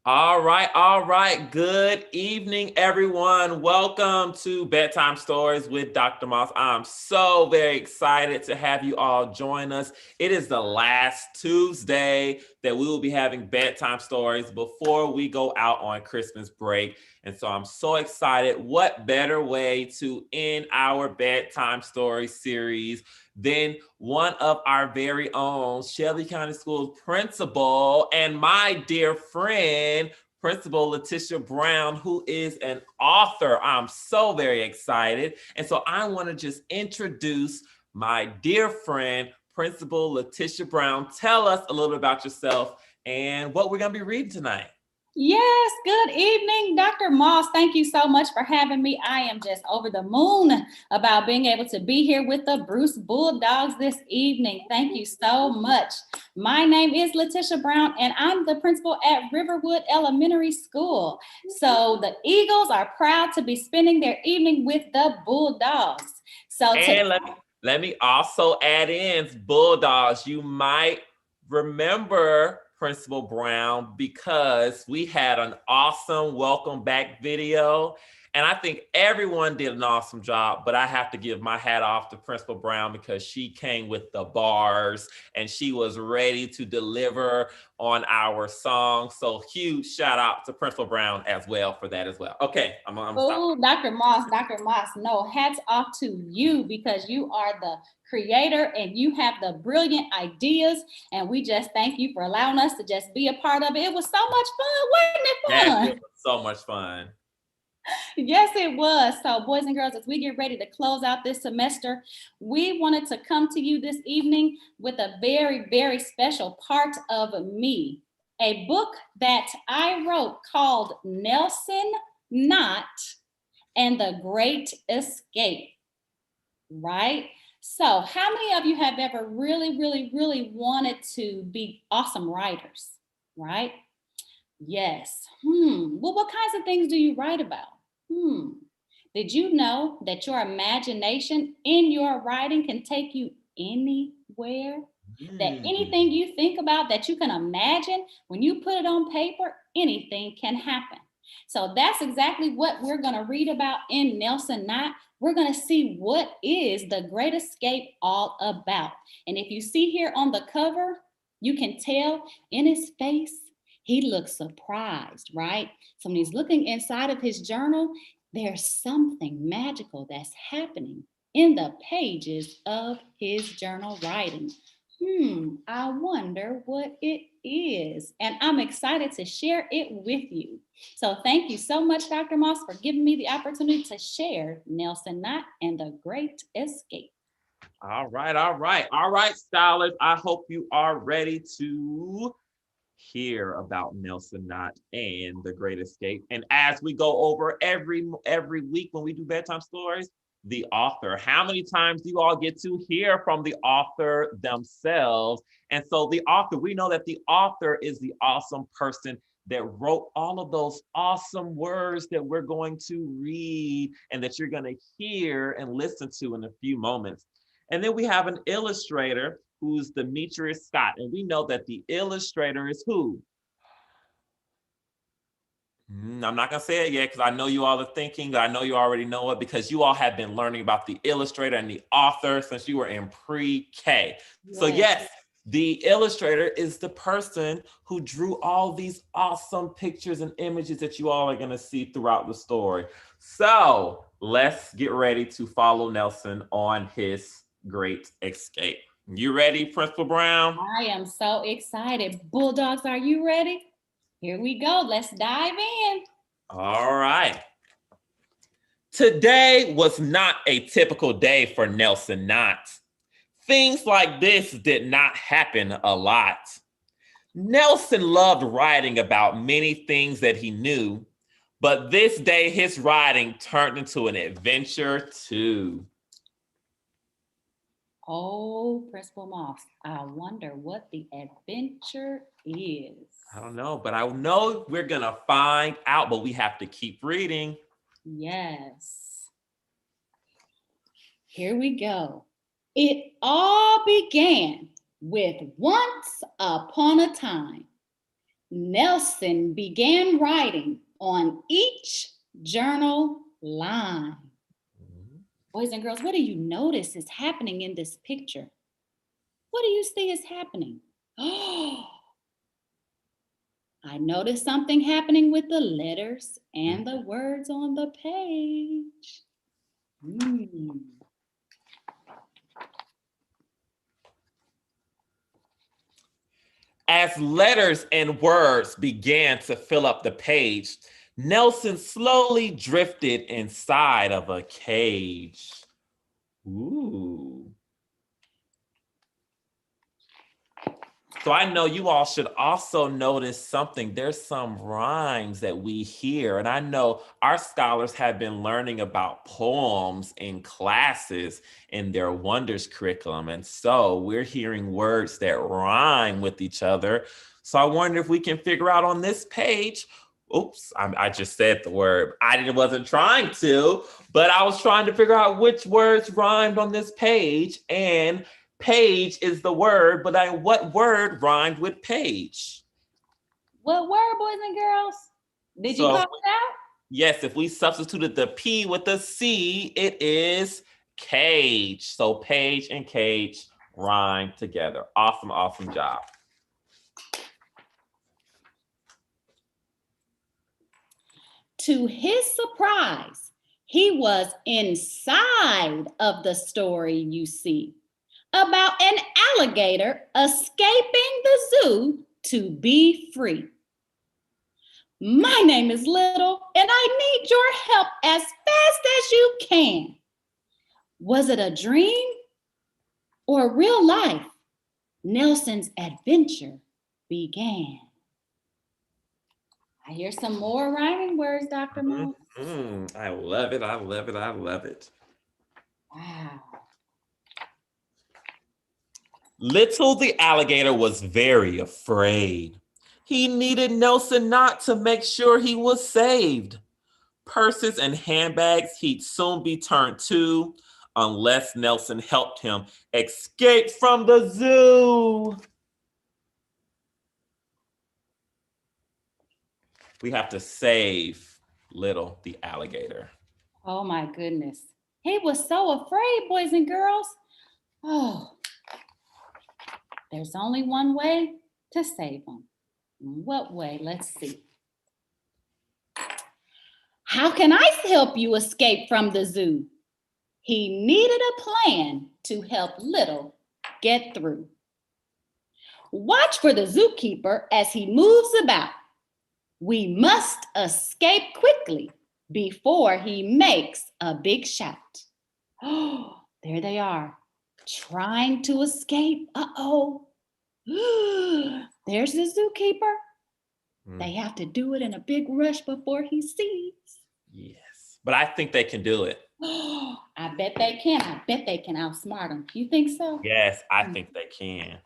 All right. Good evening, everyone. Welcome to Bedtime Stories with Dr. Moss. I'm so very excited to have you all join us. It is the last Tuesday that we will be having bedtime stories before we go out on Christmas break. And so I'm so excited. What better way to end our bedtime story series than one of our very own Shelby County Schools principal and my dear friend, Principal Letitia Brown, who is an author. I'm so very excited. And so I want to just introduce my dear friend, Principal Letitia Brown. Tell us a little bit about yourself and what we're going to be reading tonight. Yes, good evening, Dr. Moss. Thank you so much for having me. I am just over the moon about being able to be here with the Bruce Bulldogs this evening. Thank you so much. My name is Letitia Brown, and I'm the principal at Riverwood Elementary School. So the Eagles are proud to be spending their evening with the Bulldogs. And let me also add in Bulldogs. You might remember Principal Brown because we had an awesome welcome back video. And I think everyone did an awesome job, but I have to give my hat off to Principal Brown because she came with the bars and she was ready to deliver on our song. So huge shout out to Principal Brown as well for that as well. Okay, I'm Oh, Dr. Moss, no, hats off to you because you are the creator and you have the brilliant ideas. And we just thank you for allowing us to just be a part of it. It was so much fun, wasn't it fun? Yes, it was so much fun. Yes, it was. So, boys and girls, as we get ready to close out this semester, we wanted to come to you this evening with a very, very special part of me, a book that I wrote called Nelson Not and the Great Escape, right? So, how many of you have ever really, really, really wanted to be awesome writers, right? Yes. Well, what kinds of things do you write about? Did you know that your imagination in your writing can take you anywhere? That anything you think about that you can imagine, when you put it on paper, anything can happen. So that's exactly what we're going to read about in Nelson Knott. We're going to see what is the Great Escape all about. And if you see here on the cover, you can tell in his face, he looks surprised, right? So when he's looking inside of his journal, there's something magical that's happening in the pages of his journal writing. I wonder what it is. And I'm excited to share it with you. So thank you so much, Dr. Moss, for giving me the opportunity to share Nelson Knott and the Great Escape. All right, scholars. I hope you are ready to hear about Nelson Knott and the Great Escape. And as we go over every week when we do bedtime stories, the author. How many times do you all get to hear from the author themselves? And so the author, we know that the author is the awesome person that wrote all of those awesome words that we're going to read and that you're going to hear and listen to in a few moments. And then we have an illustrator who's Demetrius Scott. And we know that the illustrator is who? I'm not going to say it yet because I know you all are thinking. I know you already know it because you all have been learning about the illustrator and the author since you were in pre-K. Yes. So yes, the illustrator is the person who drew all these awesome pictures and images that you all are going to see throughout the story. So let's get ready to follow Nelson on his great escape. You ready, Principal Brown? I am so excited. Bulldogs, are you ready? Here we go. Let's dive in. All right. Today was not a typical day for Nelson Knott. Things like this did not happen a lot. Nelson loved writing about many things that he knew, but this day his writing turned into an adventure too. Oh, Principal Moss, I wonder what the adventure is. I don't know, but I know we're going to find out, but we have to keep reading. Yes. Here we go. It all began with once upon a time. Nelson began writing on each journal line. Mhm. Boys and girls, what do you notice is happening in this picture? What do you see is happening? Oh, I noticed something happening with the letters and the words on the page. Hmm. As letters and words began to fill up the page, Nelson slowly drifted inside of a cage. Ooh. So I know you all should also notice something. There's some rhymes that we hear, and I know our scholars have been learning about poems in classes in their Wonders curriculum. And so we're hearing words that rhyme with each other. So I wonder if we can figure out on this page. Oops, I just said the word. Wasn't trying to, but I was trying to figure out which words rhymed on this page. And page is the word, but what word rhymed with page? What word, boys and girls? Did you So, call it out? yes, if we substituted the P with the C, it is cage. So, page and cage rhyme together. Awesome, awesome job. To his surprise, he was inside of the story you see about an alligator escaping the zoo to be free. My name is Little, and I need your help as fast as you can. Was it a dream or real life? Nelson's adventure began. I hear some more rhyming words, Dr. Mo. I love it. I love it. I love it. Wow. Little the alligator was very afraid. He needed Nelson not to make sure he was saved. Purses and handbags he'd soon be turned to unless Nelson helped him escape from the zoo. We have to save Little the alligator. Oh my goodness. He was so afraid, boys and girls. Oh, there's only one way to save him. What way? Let's see. How can I help you escape from the zoo? He needed a plan to help Little get through. Watch for the zookeeper as he moves about. We must escape quickly before he makes a big shout. Oh, there they are, trying to escape. Uh-oh. There's the zookeeper. They have to do it in a big rush before he sees. Yes, but I think they can do it. I bet they can. I bet they can outsmart him. You think so? Yes, I think they can.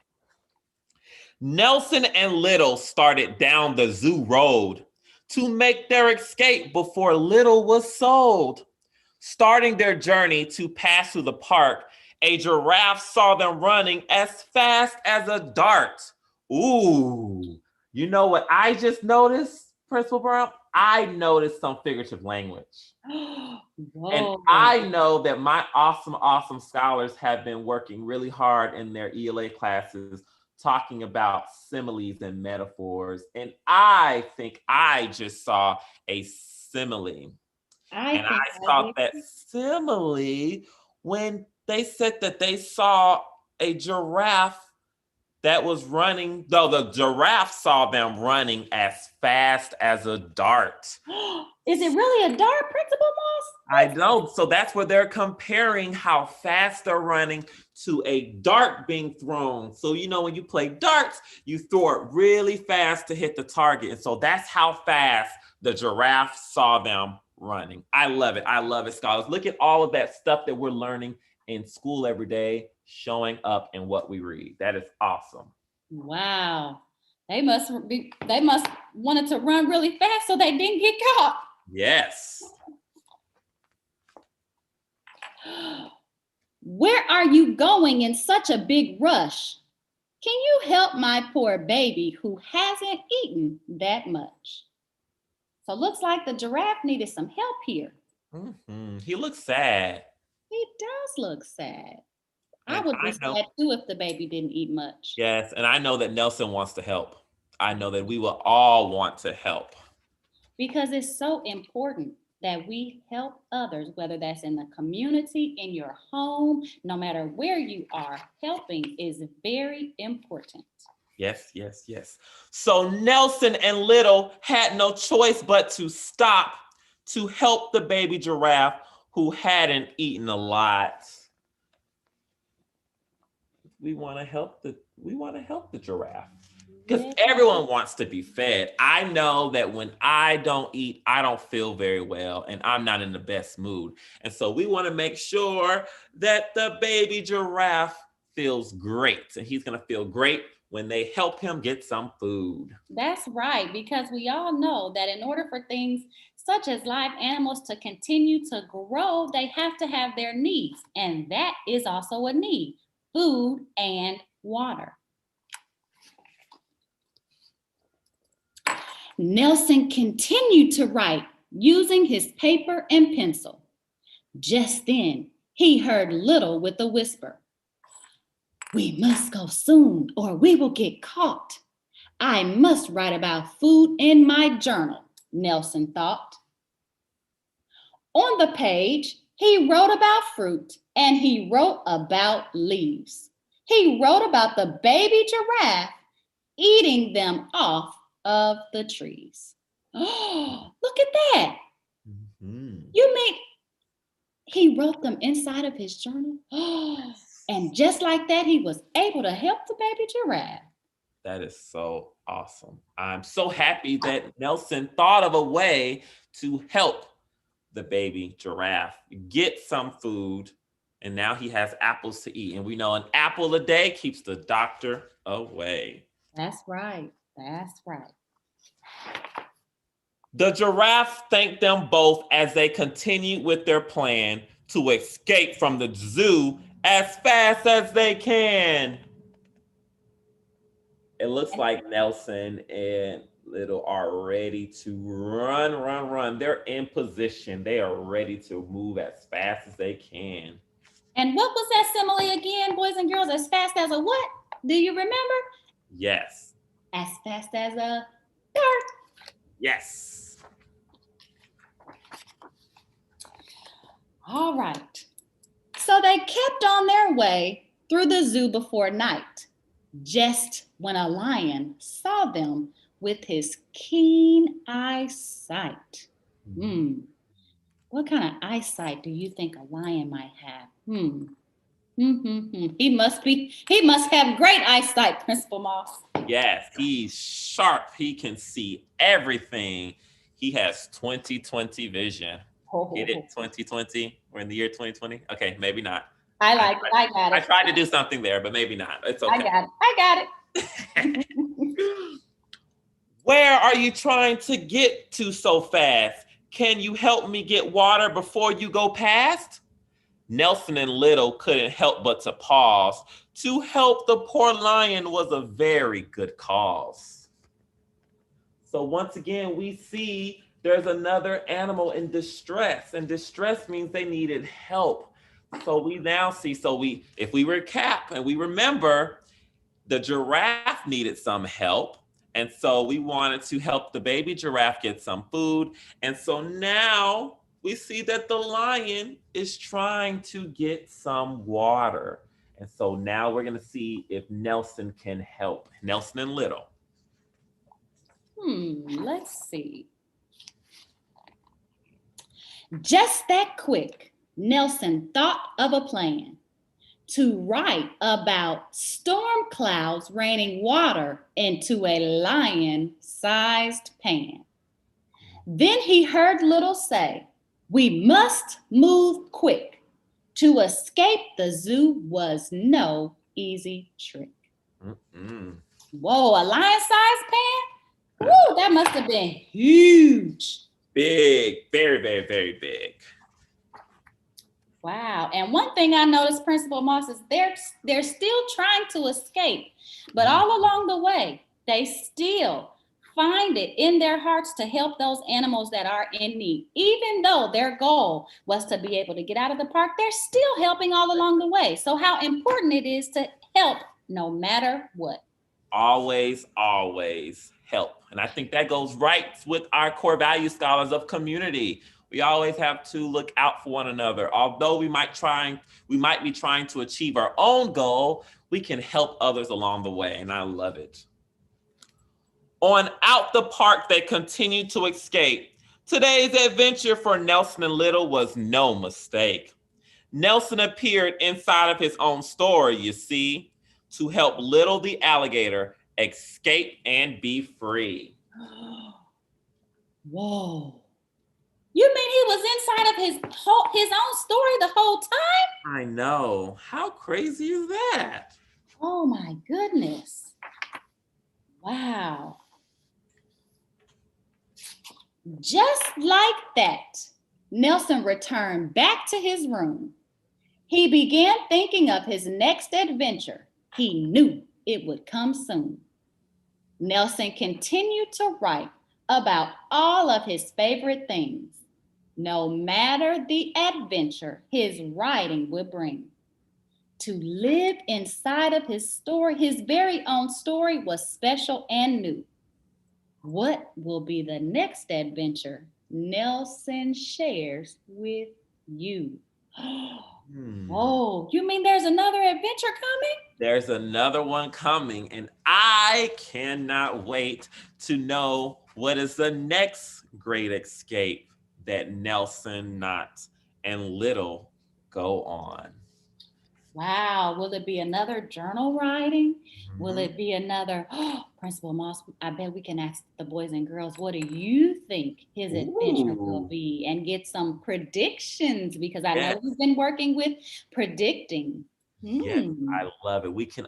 Nelson and Little started down the zoo road to make their escape before Little was sold. Starting their journey to pass through the park, a giraffe saw them running as fast as a dart. Ooh, you know what I just noticed, Principal Brown? I noticed some figurative language. And Whoa. I know that my awesome, awesome scholars have been working really hard in their ELA classes talking about similes and metaphors. And I think I just saw a simile. And I saw that simile when they said that they saw a giraffe that was running, though the giraffe saw them running as fast as a dart. Is it really a dart, Principal Moss? I know. So that's where they're comparing how fast they're running to a dart being thrown. So, you know, when you play darts, you throw it really fast to hit the target. And so that's how fast the giraffe saw them running. I love it. I love it, scholars. Look at all of that stuff that we're learning in school every day showing up in what we read. That is awesome. Wow. They must wanted to run really fast so they didn't get caught. Yes. Where are you going in such a big rush? Can you help my poor baby who hasn't eaten that much? So looks like the giraffe needed some help here. He looks sad. He does look sad. I And would be I know, sad too if the baby didn't eat much. yes, and I know that Nelson wants to help. I know that we will all want to help. Because it's so important that we help others, whether that's in the community, in your home, no matter where you are. Helping is very important. Yes, yes, yes. So Nelson and Little had no choice but to stop to help the baby giraffe who hadn't eaten a lot. We want to help the giraffe because Yeah. everyone wants to be fed. I know that when I don't eat, I don't feel very well and I'm not in the best mood. And so we want to make sure that the baby giraffe feels great, and he's going to feel great when they help him get some food. That's right, because we all know that in order for things such as live animals to continue to grow, they have to have their needs. And that is also a need: food and water. Nelson continued to write using his paper and pencil. Just then, he heard Little with a whisper. We must go soon or we will get caught. I must write about food in my journal, Nelson thought. On the page, he wrote about fruit and he wrote about leaves. He wrote about the baby giraffe eating them off of the trees. Oh, look at that. Mhm. You mean he wrote them inside of his journal? Oh, and just like that, he was able to help the baby giraffe. That is so awesome. I'm so happy that Nelson thought of a way to help the baby giraffe get some food. And now he has apples to eat. And we know an apple a day keeps the doctor away. That's right. That's right. The giraffe thanked them both as they continued with their plan to escape from the zoo as fast as they can. It looks like Nelson and Little are ready to run, run, run. They're in position. They are ready to move as fast as they can. And what was that simile again, boys and girls? As fast as a what? Do you remember? Yes. As fast as a dart. Yes. All right. So they kept on their way through the zoo before night, just when a lion saw them with his keen eyesight. What kind of eyesight do you think a lion might have? He must have great eyesight, Principal Moss. Yes, he's sharp. He can see everything. He has 20/20 vision. Get it? 2020? We're in the year 2020? Okay, maybe not. I like it. I got it. I tried to do something there, but maybe not. It's okay. I got it. Where are you trying to get to so fast? Can you help me get water before you go past? Nelson and Little couldn't help but to pause. To help the poor lion was a very good cause. So once again, we see there's another animal in distress, and distress means they needed help. So we now see, if we recap and we remember, the giraffe needed some help. And so we wanted to help the baby giraffe get some food. And so now we see that the lion is trying to get some water. And so now we're going to see if Nelson can help. Nelson and Little. Let's see. Just that quick, Nelson thought of a plan to write about storm clouds raining water into a lion-sized pan. Then he heard Little say, we must move quick. To escape the zoo was no easy trick. Whoa, a lion-sized pan? Woo, that must have been huge. Big, very, very, very big. Wow. And one thing I noticed, Principal Moss, is they're still trying to escape, but all along the way, they still find it in their hearts to help those animals that are in need. Even though their goal was to be able to get out of the park, they're still helping all along the way. So how important it is to help no matter what. Always, always help. And I think that goes right with our core value scholars of community. We always have to look out for one another. Although we might be trying to achieve our own goal, we can help others along the way. And I love it. On out the park, they continued to escape. Today's adventure for Nelson and Little was no mistake. Nelson appeared inside of his own story, you see, to help Little the alligator escape and be free. Whoa. You mean he was inside of his own story the whole time? I know. How crazy is that? Oh my goodness. Wow. Just like that, Nelson returned back to his room. He began thinking of his next adventure. He knew it would come soon. Nelson continued to write about all of his favorite things. No matter the adventure his writing would bring. To live inside of his story, his very own story, was special and new. What will be the next adventure Nelson shares with you? Oh, you mean there's another adventure coming? There's another one coming, and I cannot wait to know what is the next great escape that Nelson, Knott, and Little go on. Wow, will it be another journal writing? Will Mhm. it be another Principal Moss? I bet we can ask the boys and girls, what do you think his adventure will Ooh, be, and get some predictions, because I yes. know we've been working with predicting. Yes, Hmm. I love it. We can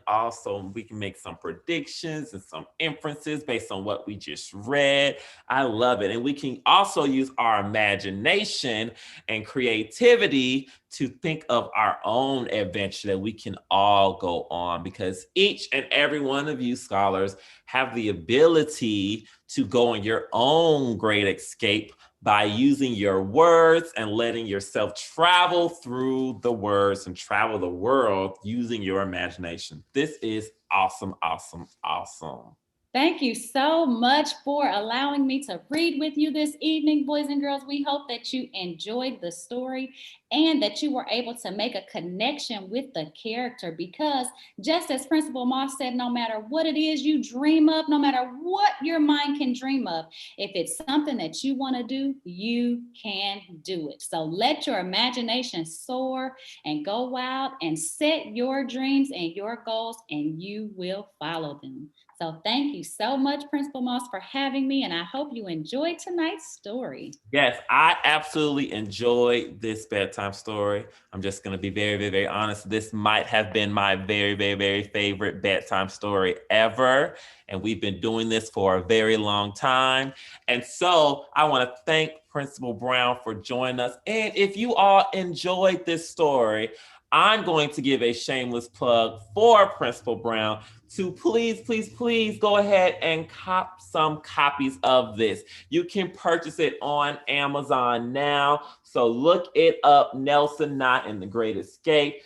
make some predictions and some inferences based on what we just read. I love it. And we can also use our imagination and creativity to think of our own adventure that we can all go on, because each and every one of you scholars have the ability to go on your own great escape by using your words and letting yourself travel through the words and travel the world using your imagination. This is awesome, awesome, awesome. Thank you so much for allowing me to read with you this evening, boys and girls. We hope that you enjoyed the story and that you were able to make a connection with the character, because just as Principal Moss said, no matter what it is you dream of, no matter what your mind can dream of, if it's something that you want to do, you can do it. So let your imagination soar and go wild and set your dreams and your goals, and you will follow them. So thank you so much, Principal Moss, for having me, and I hope you enjoyed tonight's story. Yes, I absolutely enjoyed this bedtime story. I'm just going to be very, very, very honest. This might have been my very, very, very favorite bedtime story ever. And we've been doing this for a very long time. And so I want to thank Principal Brown for joining us. And if you all enjoyed this story, I'm going to give a shameless plug for Principal Brown to please, please, please go ahead and cop some copies of this. You can purchase it on Amazon now. So look it up, Nelson Knott and the Great Escape.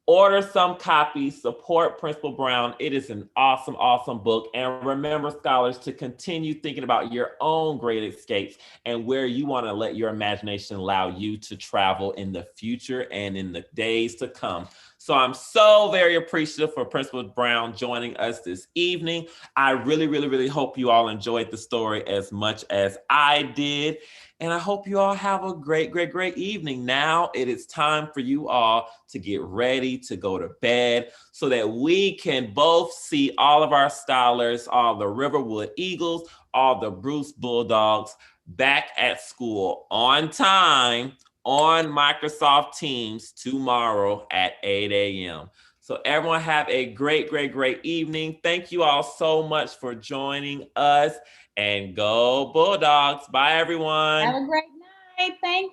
Order some copies, support Principal Brown. It is an awesome, awesome book. And remember, scholars, to continue thinking about your own great escapes and where you want to let your imagination allow you to travel in the future and in the days to come. So I'm so very appreciative for Principal Brown joining us this evening. I really, really, really hope you all enjoyed the story as much as I did. And I hope you all have a great, great, great evening. Now it is time for you all to get ready to go to bed so that we can both see all of our scholars, all the Riverwood Eagles, all the Bruce Bulldogs back at school on time on Microsoft Teams tomorrow at 8 a.m. So everyone have a great, great, great evening. Thank you all so much for joining us. And go Bulldogs. Bye, Have everyone. a great night. Thank